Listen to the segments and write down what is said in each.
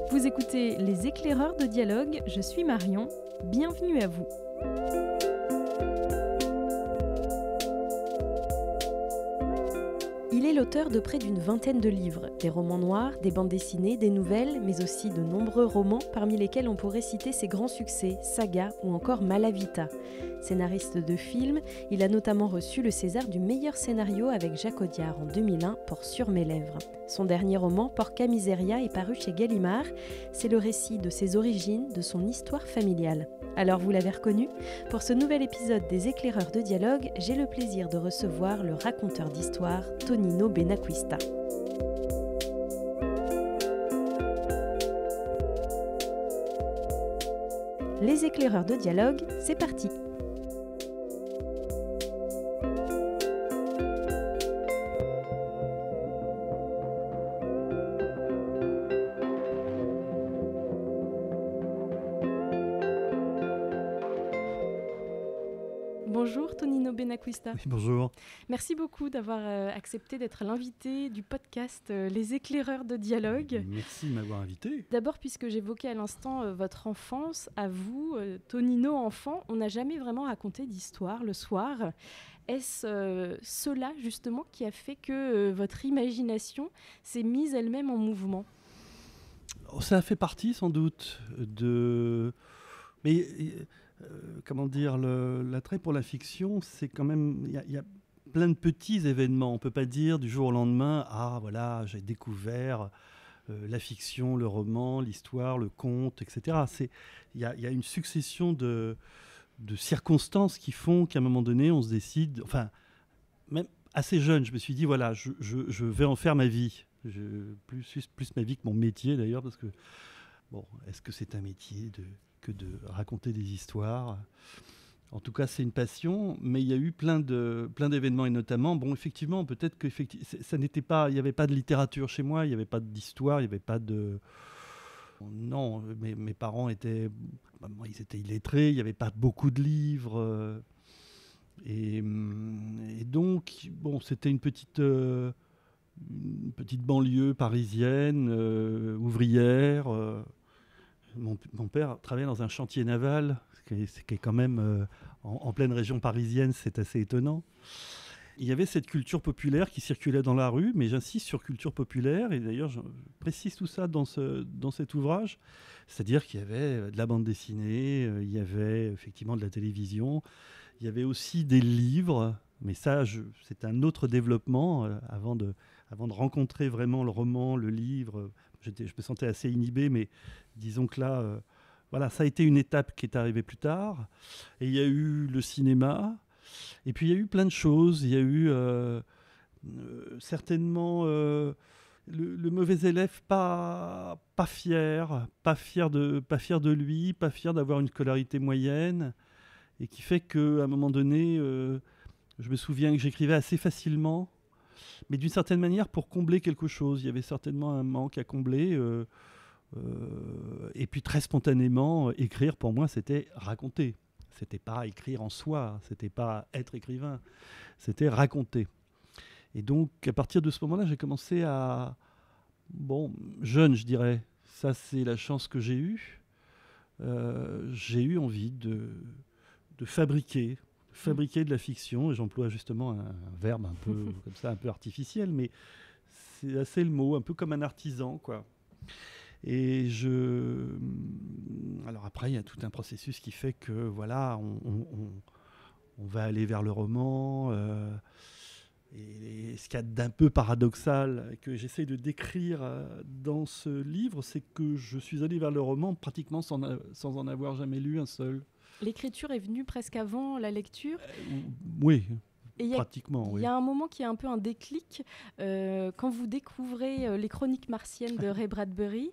Vous écoutez Les Éclaireurs de dialogue, je suis Marion, bienvenue à vous. Il est l'auteur de près d'une vingtaine de livres, des romans noirs, des bandes dessinées, des nouvelles, mais aussi de nombreux romans, parmi lesquels on pourrait citer ses grands succès, Saga ou encore Malavita. Scénariste de films, il a notamment reçu le César du meilleur scénario avec Jacques Audiard en 2001 pour Sur mes lèvres. Son dernier roman, Porca Miseria, est paru chez Gallimard. C'est le récit de ses origines, de son histoire familiale. Alors vous l'avez reconnu ? Pour ce nouvel épisode des Éclaireurs de dialogue, j'ai le plaisir de recevoir le raconteur d'histoire Tonino Benacquista. Les Éclaireurs de dialogue, c'est parti! Bonjour Tonino Benacquista. Oui, bonjour. Merci beaucoup d'avoir accepté d'être l'invité du podcast Les Éclaireurs de dialogue. Merci de m'avoir invité. D'abord, puisque j'évoquais à l'instant votre enfance, à vous, Tonino enfant, on n'a jamais vraiment raconté d'histoire le soir. Est-ce cela justement qui a fait que votre imagination s'est mise elle-même en mouvement ? Ça a fait partie sans doute de... Mais... comment dire, l'attrait pour la fiction, c'est quand même... Il y a plein de petits événements. On ne peut pas dire du jour au lendemain, ah voilà, j'ai découvert la fiction, le roman, l'histoire, le conte, etc. Il y a une succession de circonstances qui font qu'à un moment donné, on se décide... Enfin, même assez jeune, je me suis dit, voilà, je vais en faire ma vie. Plus ma vie que mon métier d'ailleurs, parce que, bon, est-ce que c'est un métier que de raconter des histoires. En tout cas, c'est une passion, mais il y a eu plein d'événements, et notamment, bon, effectivement, peut-être que ça n'était pas, il n'y avait pas de littérature chez moi, il n'y avait pas d'histoire, il n'y avait pas de... Non, mes parents étaient illettrés, il n'y avait pas beaucoup de livres, et donc, bon, c'était une petite banlieue parisienne, ouvrière. Mon père travaillait dans un chantier naval, ce qui est quand même en pleine région parisienne, c'est assez étonnant. Il y avait cette culture populaire qui circulait dans la rue, mais j'insiste sur culture populaire, et d'ailleurs je précise tout ça dans cet ouvrage, c'est-à-dire qu'il y avait de la bande dessinée, il y avait effectivement de la télévision, il y avait aussi des livres, mais ça c'est un autre développement avant de rencontrer vraiment le roman, le livre. Je me sentais assez inhibé, mais disons que là, voilà, ça a été une étape qui est arrivée plus tard. Et il y a eu le cinéma, et puis il y a eu plein de choses. Il y a eu certainement le mauvais élève pas fier de lui, pas fier d'avoir une scolarité moyenne, et qui fait qu'à un moment donné, je me souviens que j'écrivais assez facilement, mais d'une certaine manière pour combler quelque chose. Il y avait certainement un manque à combler. Et puis très spontanément, écrire pour moi, c'était raconter. C'était pas écrire en soi, c'était pas être écrivain, c'était raconter. Et donc à partir de ce moment-là, j'ai commencé à... Bon, jeune je dirais, ça c'est la chance que j'ai eue. J'ai eu envie de fabriquer de la fiction, et j'emploie justement un verbe un peu comme ça, un peu artificiel, mais c'est assez le mot, un peu comme un artisan, quoi. Et alors après, il y a tout un processus qui fait que, voilà, on va aller vers le roman, et ce qu'il y a d'un peu paradoxal, que j'essaie de décrire dans ce livre, c'est que je suis allé vers le roman pratiquement sans en avoir jamais lu un seul. L'écriture est venue presque avant la lecture. Oui, et pratiquement. Il y a un moment qui est un peu un déclic, quand vous découvrez les Chroniques martiennes de Ray Bradbury.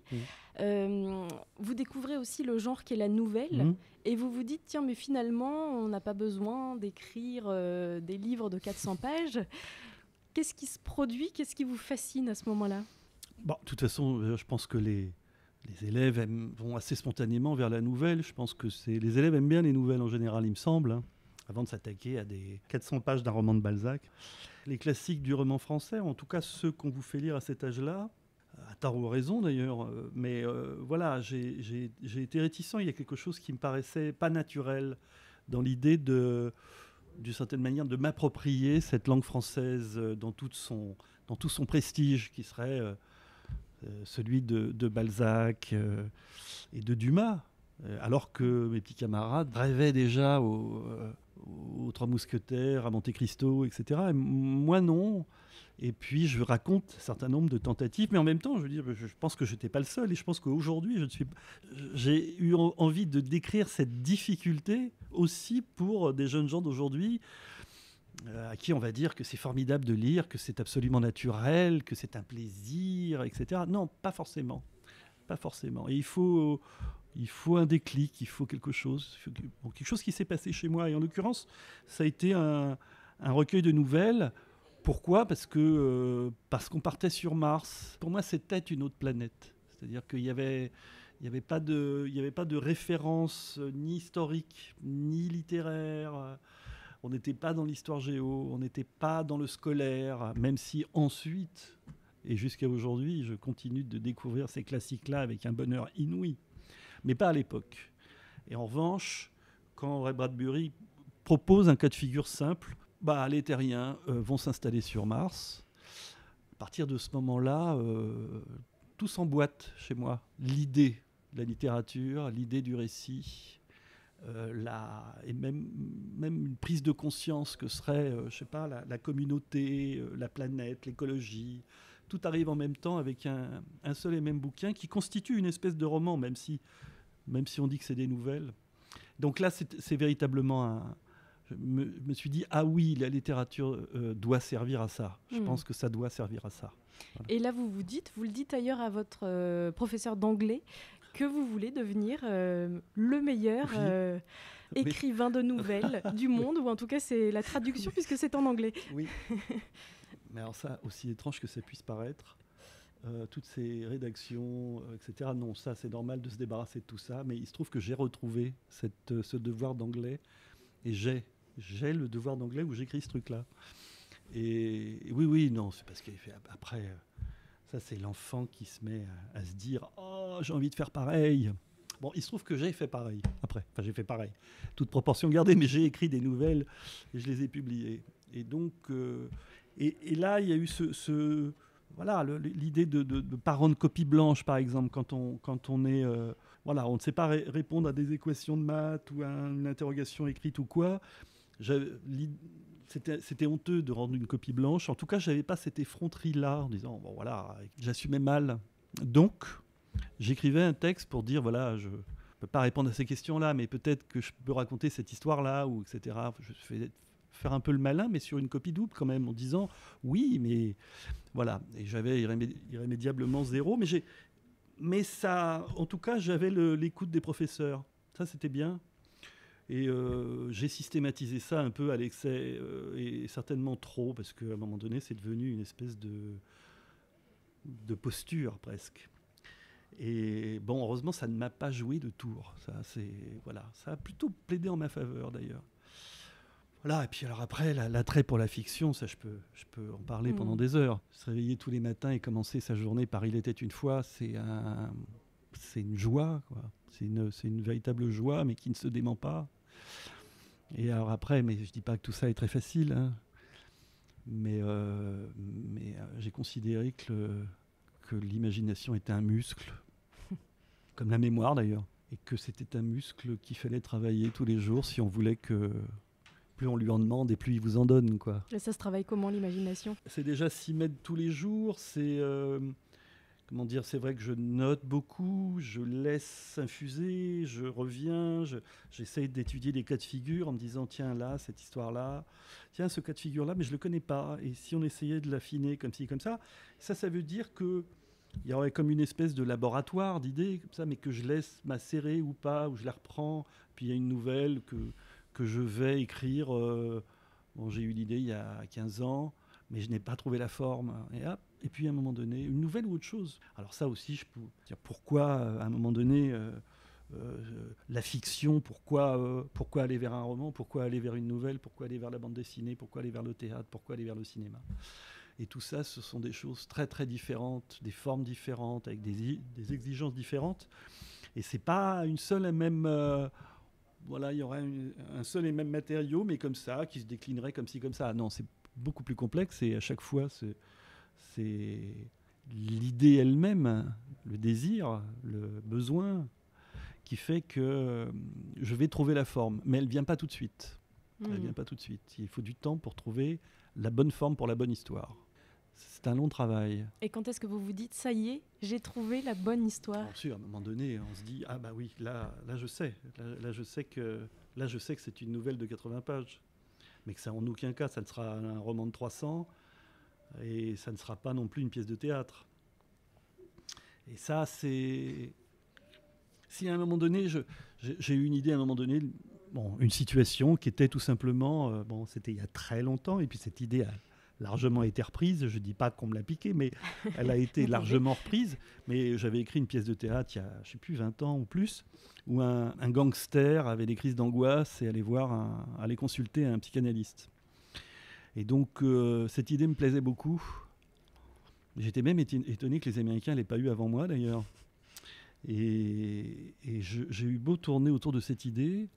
Vous découvrez aussi le genre qu'est la nouvelle, et vous vous dites, tiens, mais finalement, on n'a pas besoin d'écrire des livres de 400 pages. Qu'est-ce qui se produit ? Qu'est-ce qui vous fascine à ce moment-là ? Bon, de toute façon, je pense que les élèves vont assez spontanément vers la nouvelle. Je pense que les élèves aiment bien les nouvelles en général, il me semble, hein, avant de s'attaquer à des 400 pages d'un roman de Balzac. Les classiques du roman français, en tout cas ceux qu'on vous fait lire à cet âge-là, à tort ou à raison d'ailleurs, mais voilà, j'ai été réticent. Il y a quelque chose qui me paraissait pas naturel dans l'idée d'une certaine manière, de m'approprier cette langue française dans tout son prestige, qui serait celui de Balzac et de Dumas. Alors que mes petits camarades rêvaient déjà aux Trois Mousquetaires, à Monte Cristo, etc. Et moi, non. Et puis, je raconte un certain nombre de tentatives, mais en même temps, je pense que je n'étais pas le seul. Et je pense qu'aujourd'hui, j'ai eu envie de décrire cette difficulté aussi pour des jeunes gens d'aujourd'hui, à qui on va dire que c'est formidable de lire, que c'est absolument naturel, que c'est un plaisir, etc. Non, pas forcément. Pas forcément. Et il faut un déclic, il faut quelque chose. Quelque chose qui s'est passé chez moi. Et en l'occurrence, ça a été un recueil de nouvelles. Pourquoi ? Parce qu'on partait sur Mars. Pour moi, c'était une autre planète. C'est-à-dire qu'il y avait pas de référence ni historique, ni littéraire. On n'était pas dans l'histoire géo, on n'était pas dans le scolaire, même si ensuite, et jusqu'à aujourd'hui, je continue de découvrir ces classiques-là avec un bonheur inouï. Mais pas à l'époque. Et en revanche, quand Ray Bradbury propose un cas de figure simple, les terriens vont s'installer sur Mars. À partir de ce moment-là, tout s'emboîte chez moi. L'idée de la littérature, l'idée du récit, et même une prise de conscience que serait, la communauté, la planète, l'écologie. Tout arrive en même temps avec un seul et même bouquin qui constitue une espèce de roman, même si on dit que c'est des nouvelles. Donc là, c'est véritablement je me suis dit, ah oui, la littérature doit servir à ça. Je pense que ça doit servir à ça. Voilà. Et là, vous le dites ailleurs à votre professeur d'anglais, que vous voulez devenir le meilleur écrivain de nouvelles du monde, ou en tout cas, c'est la traduction puisque c'est en anglais. Oui. Mais alors ça, aussi étrange que ça puisse paraître, toutes ces rédactions, etc. Non, ça, c'est normal de se débarrasser de tout ça. Mais il se trouve que j'ai retrouvé ce devoir d'anglais. Et j'ai le devoir d'anglais où j'écris ce truc-là. Et oui, non, c'est parce qu'après, ça, c'est l'enfant qui se met à se dire « Oh, j'ai envie de faire pareil ». Bon, il se trouve que j'ai fait pareil après. Enfin, j'ai fait pareil. Toute proportion gardée, mais j'ai écrit des nouvelles et je les ai publiées. Et donc, et là, il y a eu l'idée de ne pas rendre copie blanche, par exemple, quand on est... on ne sait pas répondre à des équations de maths ou à une interrogation écrite ou quoi. C'était honteux de rendre une copie blanche. En tout cas, je n'avais pas cette effronterie-là en disant, j'assumais mal. Donc, j'écrivais un texte pour dire, je ne peux pas répondre à ces questions-là, mais peut-être que je peux raconter cette histoire-là, ou etc. Je fais faire un peu le malin, mais sur une copie double quand même, en disant, oui, mais voilà. Et j'avais irrémédiablement zéro, mais ça, en tout cas, j'avais l'écoute des professeurs. Ça, c'était bien. Et j'ai systématisé ça un peu à l'excès, et certainement trop, parce qu'à un moment donné, c'est devenu une espèce de posture, presque. Et bon, heureusement, ça ne m'a pas joué de tour. Ça a plutôt plaidé en ma faveur, d'ailleurs. Voilà, et puis alors après, l'attrait pour la fiction, ça je peux en parler pendant des heures. Se réveiller tous les matins et commencer sa journée par « Il était une fois », c'est une joie, quoi. C'est une véritable joie, mais qui ne se dément pas. Et alors après, mais je dis pas que tout ça est très facile, hein, mais j'ai considéré que l'imagination était un muscle, comme la mémoire d'ailleurs, et que c'était un muscle qu'il fallait travailler tous les jours si on voulait que... Plus on lui en demande et plus il vous en donne, quoi. Et ça se travaille comment, l'imagination ? C'est déjà s'y mettre tous les jours. C'est c'est vrai que je note beaucoup, je laisse infuser, je reviens, j'essaye d'étudier des cas de figure en me disant tiens là, cette histoire-là, tiens ce cas de figure-là, mais je le connais pas. Et si on essayait de l'affiner comme ci, comme ça veut dire que il y aurait comme une espèce de laboratoire d'idées comme ça, mais que je laisse macérer ou pas, ou je la reprends. Puis il y a une nouvelle que je vais écrire. J'ai eu l'idée il y a 15 ans, mais je n'ai pas trouvé la forme. Et puis à un moment donné, une nouvelle ou autre chose. Alors ça aussi, je peux dire pourquoi à un moment donné, la fiction, pourquoi aller vers un roman, pourquoi aller vers une nouvelle, pourquoi aller vers la bande dessinée, pourquoi aller vers le théâtre, pourquoi aller vers le cinéma. Et tout ça, ce sont des choses très très différentes, des formes différentes, avec des exigences différentes. Et c'est pas une seule et même... voilà, il y aurait un seul et même matériau, mais comme ça, qui se déclinerait comme ci, comme ça. Non, c'est beaucoup plus complexe et à chaque fois, c'est l'idée elle-même, le désir, le besoin, qui fait que je vais trouver la forme. Mais elle ne vient pas tout de suite. Elle vient pas tout de suite. Il faut du temps pour trouver la bonne forme pour la bonne histoire. C'est un long travail. Et quand est-ce que vous vous dites, ça y est, j'ai trouvé la bonne histoire? Bien sûr, à un moment donné, on se dit, ah bah oui, là je sais. Là, je sais que c'est une nouvelle de 80 pages. Mais que ça, en aucun cas, ça ne sera un roman de 300 et ça ne sera pas non plus une pièce de théâtre. Et ça, c'est... Si à un moment donné, j'ai eu une idée à un moment donné, une situation qui était tout simplement... c'était il y a très longtemps, et puis cette idée a largement été reprise. Je ne dis pas qu'on me l'a piquée, mais elle a été largement reprise. Mais j'avais écrit une pièce de théâtre il y a, je ne sais plus, 20 ans ou plus, où un gangster avait des crises d'angoisse et allait consulter un psychanalyste. Et donc, cette idée me plaisait beaucoup. J'étais même étonné que les Américains ne l'aient pas eu avant moi, d'ailleurs. Et j'ai eu beau tourner autour de cette idée.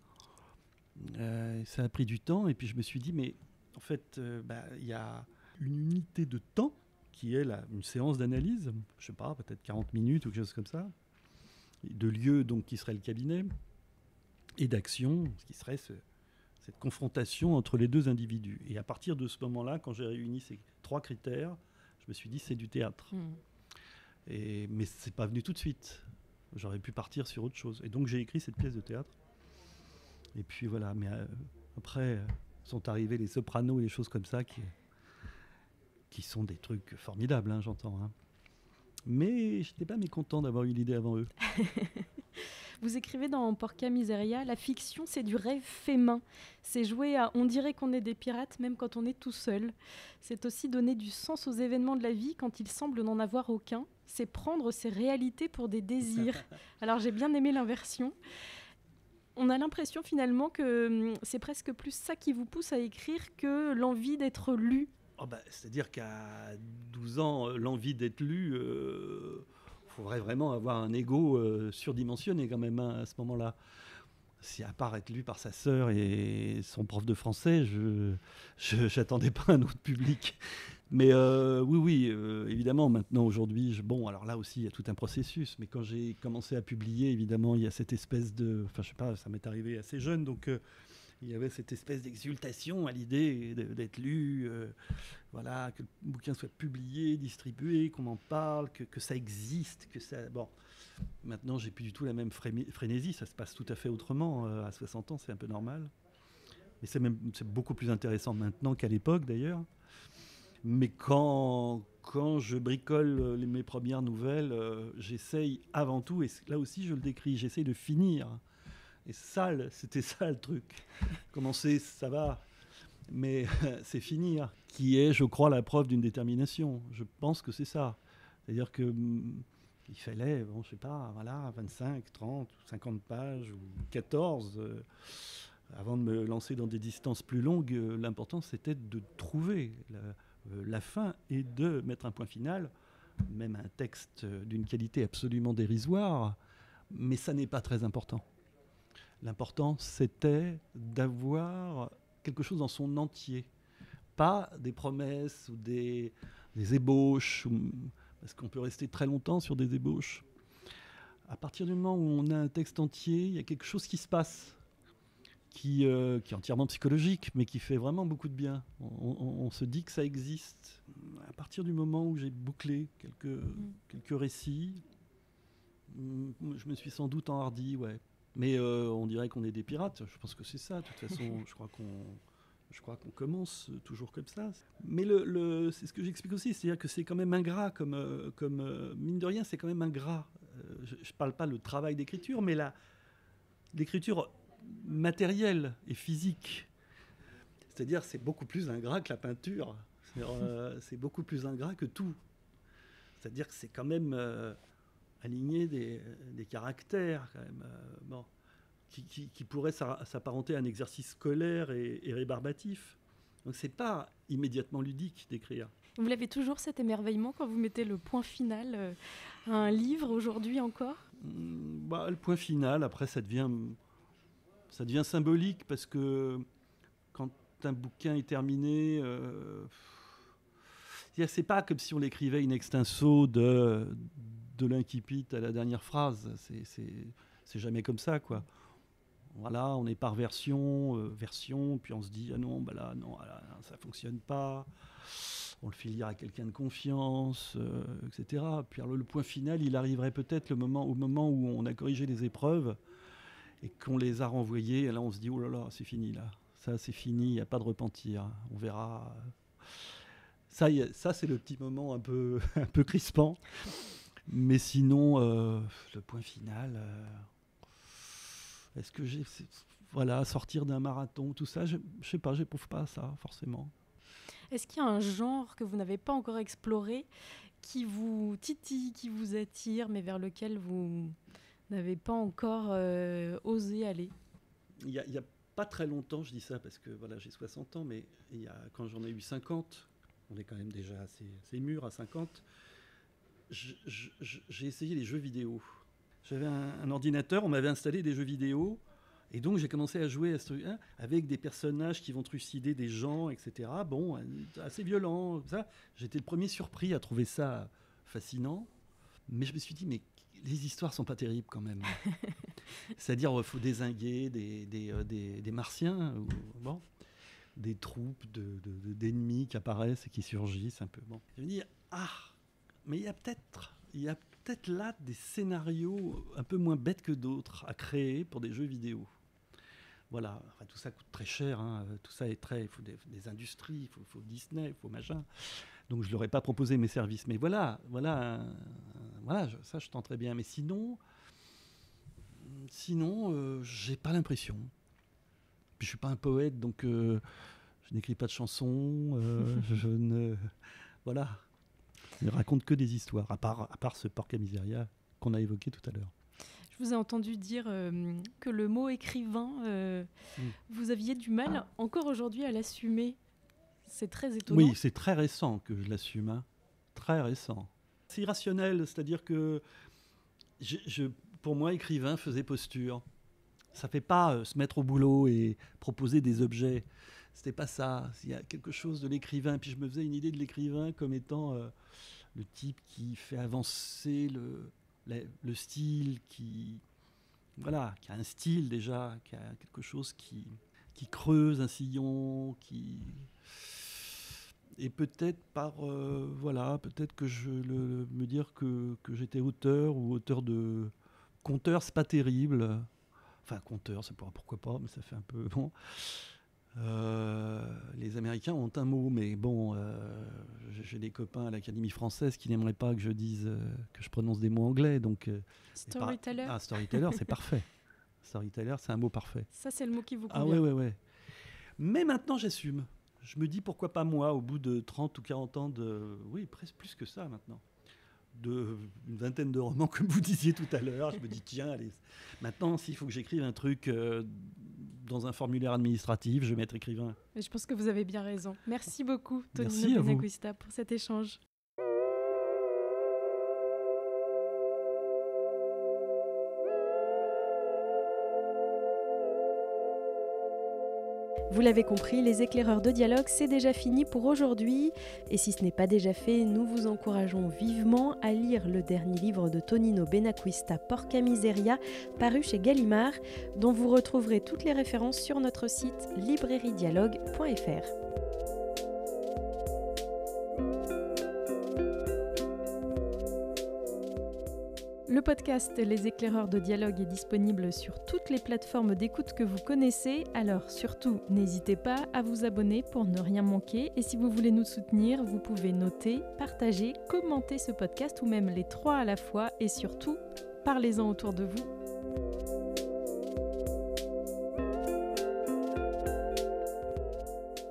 Ça a pris du temps. Et puis, je me suis dit, mais en fait, il y a une unité de temps qui est une séance d'analyse. Je ne sais pas, peut-être 40 minutes ou quelque chose comme ça. De lieu, donc, qui serait le cabinet. Et d'action, ce qui serait cette confrontation entre les deux individus. Et à partir de ce moment-là, quand j'ai réuni ces 3 critères, je me suis dit, c'est du théâtre. Mais c'est pas venu tout de suite. J'aurais pu partir sur autre chose. Et donc j'ai écrit cette pièce de théâtre. Et puis voilà. Mais après, sont arrivés les sopranos et les choses comme ça qui sont des trucs formidables, hein, j'entends. Hein. Mais je n'étais pas mécontent d'avoir eu l'idée avant eux. Vous écrivez dans Porca Miseria, la fiction, c'est du rêve fait main. C'est jouer à on dirait qu'on est des pirates, même quand on est tout seul. C'est aussi donner du sens aux événements de la vie quand il semble n'en avoir aucun. C'est prendre ces réalités pour des désirs. Alors j'ai bien aimé l'inversion. On a l'impression finalement que c'est presque plus ça qui vous pousse à écrire que l'envie d'être lu. C'est-à-dire qu'à 12 ans, l'envie d'être lu... faudrait vraiment avoir un ego surdimensionné quand même, hein, à ce moment-là. Si à part être lu par sa sœur et son prof de français, je n'attendais pas un autre public. Mais oui, évidemment, maintenant, aujourd'hui, alors là aussi, il y a tout un processus. Mais quand j'ai commencé à publier, évidemment, il y a cette espèce de... Enfin, je sais pas, ça m'est arrivé assez jeune, donc... il y avait cette espèce d'exultation à l'idée d'être lu, voilà, que le bouquin soit publié, distribué, qu'on en parle, que ça existe, que ça... Bon, maintenant, j'ai plus du tout la même frénésie, ça se passe tout à fait autrement. À 60 ans, c'est un peu normal. Mais c'est beaucoup plus intéressant maintenant qu'à l'époque, d'ailleurs. Mais quand je bricole mes premières nouvelles, j'essaye avant tout, et là aussi, je le décris, j'essaye de finir. Et c'était ça le truc. Commencer, ça va, mais c'est finir, qui est, je crois, la preuve d'une détermination. Je pense que c'est ça. C'est-à-dire que il fallait, je sais pas, voilà, 25, 30, 50 pages ou 14 avant de me lancer dans des distances plus longues. L'important, c'était de trouver la fin et de mettre un point final, même un texte d'une qualité absolument dérisoire, mais ça n'est pas très important. L'important, c'était d'avoir quelque chose dans son entier. Pas des promesses ou des ébauches, parce qu'on peut rester très longtemps sur des ébauches. À partir du moment où on a un texte entier, il y a quelque chose qui se passe, qui est entièrement psychologique, mais qui fait vraiment beaucoup de bien. On se dit que ça existe. À partir du moment où j'ai bouclé quelques récits, je me suis sans doute enhardi, ouais. Mais on dirait qu'on est des pirates. Je pense que c'est ça. De toute façon, je crois qu'on commence toujours comme ça. Mais c'est ce que j'explique aussi. C'est-à-dire que c'est quand même ingrat. Comme mine de rien, c'est quand même ingrat. Je ne parle pas le travail d'écriture, mais l'écriture matérielle et physique. C'est-à-dire c'est beaucoup plus ingrat que la peinture. C'est beaucoup plus ingrat que tout. C'est-à-dire que c'est quand même... aligner des caractères quand même, qui pourraient s'apparenter à un exercice scolaire et rébarbatif. Donc c'est pas immédiatement ludique d'écrire. Vous l'avez toujours cet émerveillement quand vous mettez le point final à un livre aujourd'hui encore ? Le point final, après ça devient symbolique parce que quand un bouquin est terminé, c'est pas comme si on l'écrivait in extenso de l'incipit à la dernière phrase. C'est jamais comme ça, quoi. Voilà, on est par version, puis on se dit là, ça fonctionne pas. On le fait lire à quelqu'un de confiance, etc. Puis alors, le point final, il arriverait peut-être au moment où on a corrigé les épreuves et qu'on les a renvoyées. Et là, on se dit, oh là là, c'est fini, là. Ça, c'est fini, il n'y a pas de repentir. On verra. Ça, c'est le petit moment un peu crispant. Mais sinon, le point final... Est-ce que sortir d'un marathon, tout ça, je sais pas, j'éprouve pas ça, forcément. Est-ce qu'il y a un genre que vous n'avez pas encore exploré, qui vous titille, qui vous attire, mais vers lequel vous n'avez pas encore osé aller ? Il y a pas très longtemps, je dis ça parce que j'ai 60 ans, mais quand j'en ai eu 50, on est quand même déjà assez mûr à 50, j'ai essayé les jeux vidéo. J'avais un ordinateur, on m'avait installé des jeux vidéo, et donc j'ai commencé à jouer à ce truc avec des personnages qui vont trucider des gens, etc. Bon, assez violent, ça. J'étais le premier surpris à trouver ça fascinant, mais je me suis dit, mais les histoires sont pas terribles quand même. C'est-à-dire, il faut dézinguer des martiens, des troupes d'ennemis qui apparaissent et qui surgissent un peu. Bon. Je me dis, mais il y a peut-être là des scénarios un peu moins bêtes que d'autres à créer pour des jeux vidéo. Voilà, enfin, tout ça coûte très cher, tout ça est il faut des industries, il faut Disney, il faut machin. Donc je leur ai pas proposé mes services, mais voilà, ça je tenterais bien. Mais sinon, j'ai pas l'impression. Puis je suis pas un poète, donc je n'écris pas de chansons, je ne raconte que des histoires, à part ce Porca Miseria qu'on a évoqué tout à l'heure. Je vous ai entendu dire que le mot écrivain, vous aviez du mal encore aujourd'hui à l'assumer. C'est très étonnant. Oui, c'est très récent que je l'assume. Très récent. C'est irrationnel, c'est-à-dire que pour moi, écrivain faisait posture. Ça ne fait pas se mettre au boulot et proposer des objets. C'était pas ça. Il y a quelque chose de l'écrivain. Puis je me faisais une idée de l'écrivain comme étant le type qui fait avancer le style, qui a un style déjà, qui a quelque chose qui creuse un sillon, et peut-être peut-être que me dire que j'étais auteur ou auteur de conteur, c'est pas terrible. Enfin, conteur, c'est pas, pourquoi pas, mais ça fait un peu bon. Les Américains ont un mot, mais bon, j'ai des copains à l'Académie française qui n'aimeraient pas que je dise que je prononce des mots anglais, donc. Storyteller. Storyteller, c'est parfait. Storyteller, c'est un mot parfait. Ça, c'est le mot qui vous convient. Ah ouais. Mais maintenant, j'assume. Je me dis pourquoi pas moi, au bout de 30 ou 40 ans presque plus que ça maintenant. Une vingtaine de romans, comme vous disiez tout à l'heure. Je me dis, tiens, allez, maintenant, s'il faut que j'écrive un truc dans un formulaire administratif, je vais mettre écrivain. Mais je pense que vous avez bien raison. Merci beaucoup, Tonino Benacquista, pour cet échange. Vous l'avez compris, les éclaireurs de dialogue, c'est déjà fini pour aujourd'hui. Et si ce n'est pas déjà fait, nous vous encourageons vivement à lire le dernier livre de Tonino Benacquista, Porca Miseria, paru chez Gallimard, dont vous retrouverez toutes les références sur notre site librairiedialogue.fr. Le podcast Les éclaireurs de dialogue est disponible sur toutes les plateformes d'écoute que vous connaissez, alors surtout n'hésitez pas à vous abonner pour ne rien manquer, et si vous voulez nous soutenir, vous pouvez noter, partager, commenter ce podcast ou même les trois à la fois, et surtout, parlez-en autour de vous.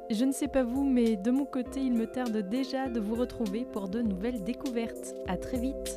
Je ne sais pas vous, mais de mon côté, il me tarde déjà de vous retrouver pour de nouvelles découvertes. À très vite.